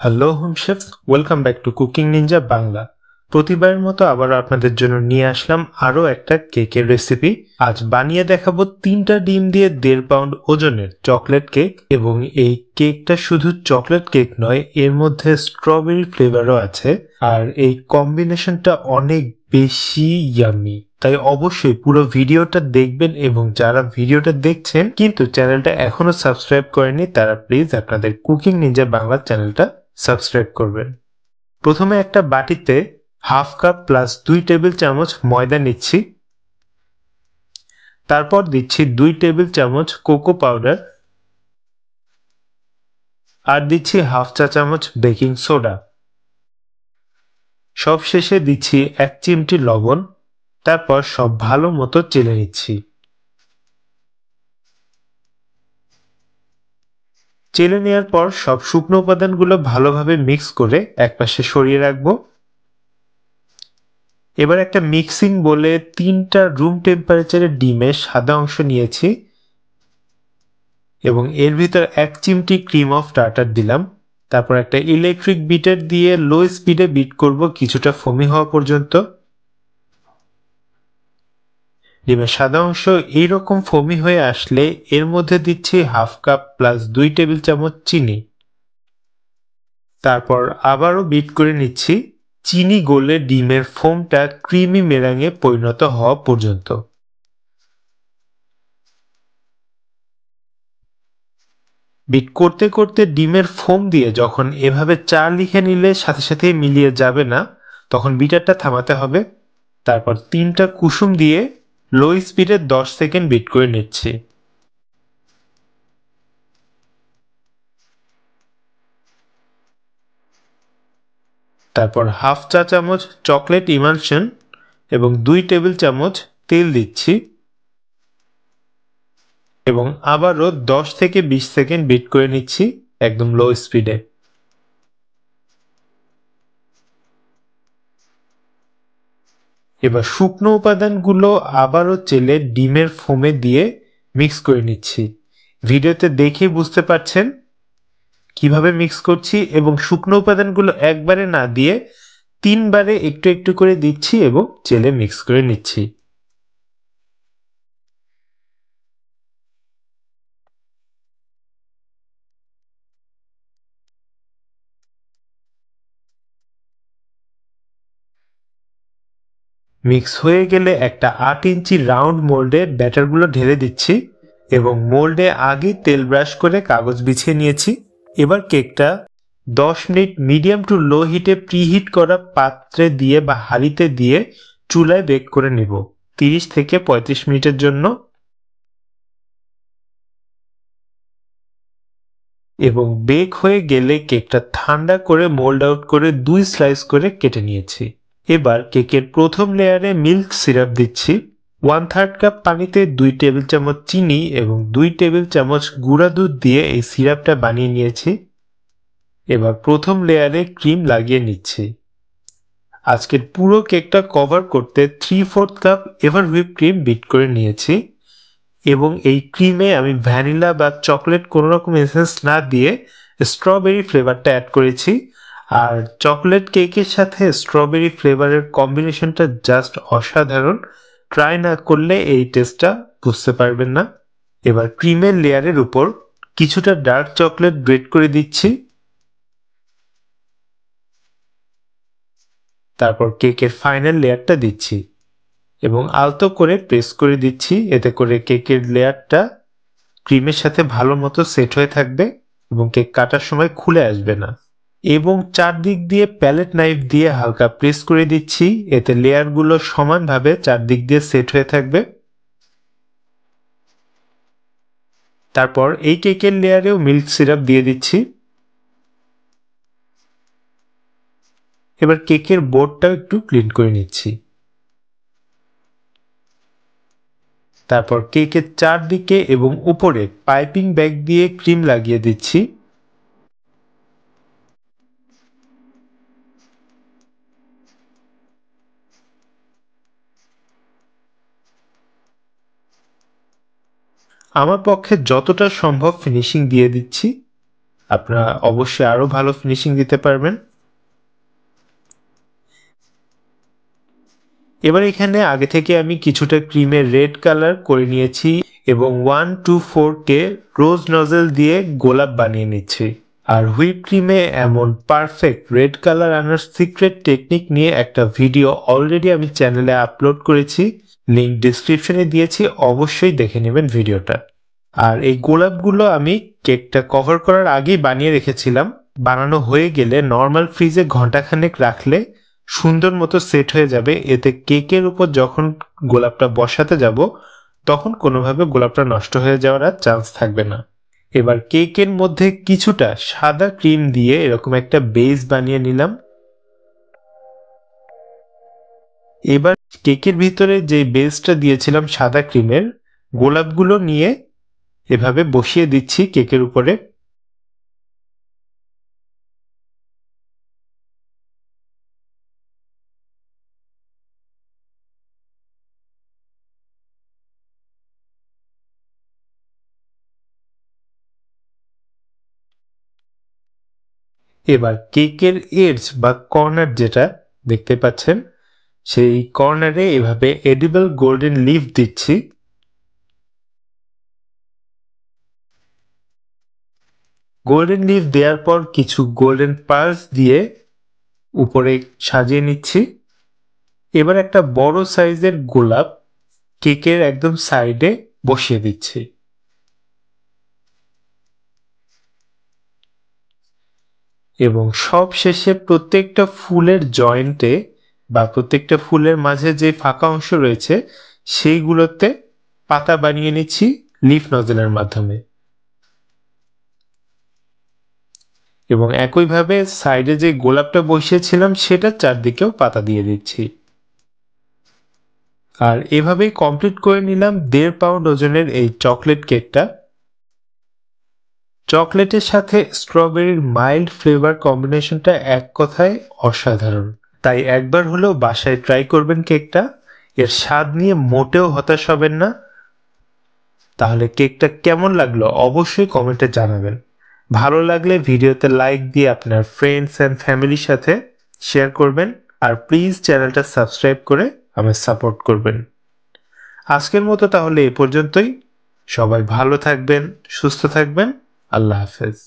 Hello home chef, welcome back to cooking Ninja Bangla. প্রতিবারের মতো আবার আপনাদের জন্য নিয়ে আসলাম আরও একটা কেকের রেসিপি। আজ বানিয়ে দেখাবো 3টা ডিম দিয়ে 1.5 পাউন্ড ওজনের চকলেট কেক। এবং এই কেকটা শুধু চকলেট কেক নয়, এর মধ্যে স্ট্রবেরি ফ্লেভারও আছে। আর এই কম্বিনেশনটা অনেক বেশি ইয়ামি, তাই অবশ্যই পুরো ভিডিওটা দেখবেন। এবং যারা ভিডিওটা দেখছেন কিন্তু চ্যানেলটা এখনো সাবস্ক্রাইব করেনি, তারা প্লিজ আপনাদের কুকিং নিনজা বাংলা চ্যানেলটা সাবস্ক্রাইব করবেন। প্রথমে একটা বাটিতে হাফ কাপ প্লাস 2 টেবিল চামচ ময়দা নিচ্ছি। তারপর দিচ্ছি 2 টেবিল চামচ কোকো পাউডার আর দিচ্ছি হাফ চা চামচ বেকিং সোডা। সব শেষে দিচ্ছি 1 চিমটি লবণ। তারপর সব ভালো মতো চেলে নিচ্ছি। চেলে নেওয়ার পর সব শুকনো উপাদানগুলো ভালোভাবে মিক্স করে একপাশে সরিয়ে রাখবো। এবার একটা মিক্সিং বোলে 3টা রুম টেম্পারেচারের ডিমের সাদা অংশ নিয়েছি এবং এর ভিতর 1 চিমটি ক্রিম অফ টার্টার দিলাম। তারপর একটা ইলেকট্রিক বিটার দিয়ে লো স্পিডে বিট করব কিছুটা ফোমি হওয়া পর্যন্ত। ডিমের সাদা অংশ এইরকম ফোমি হয়ে আসলে এর মধ্যে দিচ্ছি হাফ কাপ প্লাস 2 টেবিল চামচ চিনি। তারপর আবারও বিট করে নিচ্ছি চিনি গলে ডিমের ফোমটা ক্রিমি মেলাঙে পরিণত হওয়া পর্যন্ত। বিট করতে করতে ডিমের ফোম দিয়ে যখন এভাবে 4 লিখে নিলে সাথে সাথেই মিলিয়ে যাবে না, তখন বিটারটা থামাতে হবে। তারপর 3টা কুসুম দিয়ে লো স্পিডে 10 সেকেন্ড বিট করে নিচ্ছি। তারপর হাফ চা চামচ চকলেট ইমালশন এবং 2 টেবিল চামচ তেল দিচ্ছি এবং আবারও 10 থেকে 20 সেকেন্ড বিট করে নিচ্ছি একদম লো স্পিডে। এবার শুকনো উপাদানগুলো আবারও চেলে ডিমের ফোমে দিয়ে মিক্স করে নিচ্ছি। ভিডিওতে দেখেই বুঝতে পারছেন কিভাবে মিক্স করছি এবং শুকনো উপাদানগুলো একবারে না দিয়ে 3বারে একটু একটু করে দিচ্ছি এবং চেলে মিক্স করে নিচ্ছি। মিক্স হয়ে গেলে একটা 8 ইঞ্চি রাউন্ড মোল্ডে ব্যাটারগুলো ঢেলে দিচ্ছি এবং মোল্ডে আগে তেল ব্রাশ করে কাগজ বিছিয়ে নিয়েছি। এবার কেকটা 10 মিনিট মিডিয়াম টু লো হিটে প্রিহিট করা পাত্রে দিয়ে বা হাঁড়িতে দিয়ে চুলায় বেক করে নিব 30 থেকে 35 মিনিটের জন্য। এবং বেক হয়ে গেলে কেকটা ঠান্ডা করে মোল্ড আউট করে 2 স্লাইস করে কেটে নিয়েছি। এবার কেকের প্রথম লেয়ারে মিল্ক সিরাপ দিচ্ছি। 1/3 কাপ পানিতে 2 টেবিল চামচ চিনি এবং 2 টেবিল চামচ গুঁড়া দুধ দিয়ে এই সিরাপটা বানিয়ে নিয়েছি। এবার প্রথম লেয়ারে ক্রিম লাগিয়ে নিচ্ছি। আজকের পুরো কেকটা কভার করতে 3/4 cup ever whip cream bit করে নিয়েছি এবং এই ক্রিমে আমি ভ্যানিলা বা চকলেট কোনো রকম এসেন্স না দিয়ে স্ট্রবেরি ফ্লেভারটা অ্যাড করেছি। আর চকলেট কেকের সাথে স্ট্রবেরি ফ্লেভারের কম্বিনেশনটা জাস্ট অসাধারণ। ট্রাই না করলে এই টেস্টটা বুঝতে পারবেন না। এবার ক্রিমের লেয়ারের উপর কিছুটা ডার্ক চকলেট গ্রেট করে দিচ্ছি। তারপর কেকের ফাইনাল লেয়ারটা দিচ্ছি এবং আলতো করে প্রেস করে দিচ্ছি, এতে করে কেকের লেয়ারটা ক্রিমের সাথে ভালো মতো সেট হয়ে থাকবে এবং কেক কাটার সময় খুলে আসবে না। এবং চারদিক দিয়ে প্যালেট নাইফ দিয়ে হালকা প্রেস করে দিচ্ছি, এতে লেয়ারগুলো সমানভাবে চারদিক দিয়ে সেট হয়ে থাকবে। তারপর এই কেকের লেয়ারেও মিল্ক সিরাপ দিয়ে দিচ্ছি। এবার কেকের বোর্ডটাও একটু ক্লিন করে নিচ্ছি। তারপর কেকের চারদিকে এবং উপরে পাইপিং ব্যাগ দিয়ে ক্রিম লাগিয়ে দিচ্ছি। আমার পক্ষে যতটা সম্ভব ফিনিশিং দিয়ে দিচ্ছি। আপনারা অবশ্যই আরো ভালো ফিনিশিং দিতে পারবেন। এবার এখানে আগে থেকে আমি কিছুটা ক্রিমের রেড কালার করে নিয়েছি এবং 124K রোজ নজেল দিয়ে গোলাপ বানিয়ে নিচ্ছি। আর হুইপ ক্রিমে এমন পারফেক্ট রেড কালার আনার সিক্রেট টেকনিক নিয়ে একটা ভিডিও অলরেডি আমি চ্যানেলে আপলোড করেছি, লিংক ডিসক্রিপশনে দিয়েছি, অবশ্যই দেখে নেবেন ভিডিওটা। আর এই গোলাপগুলো আমি কেকটা কভার করার আগেই বানিয়ে রেখেছিলাম। বানানো হয়ে গেলে নর্মাল ফ্রিজে ঘন্টাখানেক রাখলে সুন্দর মতো সেট হয়ে যাবে, এতে কেকের উপর যখন গোলাপটা বসাতে যাব তখন কোনোভাবে গোলাপটা নষ্ট হয়ে যাওয়ার আর চান্স থাকবে না। এবার কেকের মধ্যে কিছুটা সাদা ক্রিম দিয়ে এরকম একটা বেস বানিয়ে নিলাম। এবার কেকের ভিতরে যে বেসটা দিয়েছিলাম সাদা ক্রিমের, গোলাপগুলো নিয়ে এভাবে বসিয়ে দিচ্ছি কেকের উপরে। এবার কেকের এডজ বা কর্নার যেটা দেখতে পাচ্ছেন, সেই কর্নারে এভাবে এডিবল গোল্ডেন লিফ দিচ্ছি। গোল্ডেন লিফ দেওয়ার পর কিছু গোল্ডেন পার্লস দিয়ে উপরে সাজিয়ে নিচ্ছি। এবার একটা বড় সাইজের গোলাপ কেকের একদম সাইডে বসিয়ে দিচ্ছি। এবং সব শেষে প্রত্যেকটা ফুলের জয়েন্টে বা প্রত্যেকটা ফুলের মাঝে যে ফাঁকা অংশ রয়েছে সেইগুলোতে পাতা বানিয়ে নিচ্ছি লিফ নজেলের মাধ্যমে। এবং একইভাবে সাইডে যে গোলাপটা বসিয়েছিলাম সেটার চারদিকেও পাতা দিয়ে দিচ্ছি। আর এভাবেই কমপ্লিট করে নিলাম 1.5 পাউন্ড ওজনের এই চকলেট কেকটা। চকলেটের সাথে স্ট্রবেরির মাইল্ড ফ্লেভার কম্বিনেশনটা এক কথায় অসাধারণ। তাই একবার হলেও বাসায় ট্রাই করবেন কেকটা, এর স্বাদ নিয়ে মোটেও হতাশ হবেন না। তাহলে কেকটা কেমন লাগলো অবশ্যই কমেন্টে জানাবেন। ভালো লাগলে ভিডিওতে লাইক দিয়ে আপনার ফ্রেন্ডস এন্ড ফ্যামিলির সাথে শেয়ার করবেন। আর প্লিজ চ্যানেলটা সাবস্ক্রাইব করে আমায় সাপোর্ট করবেন। আজকের মতো তাহলে এ পর্যন্তই। সবাই ভালো থাকবেন, সুস্থ থাকবেন। আল্লাহ হাফেজ।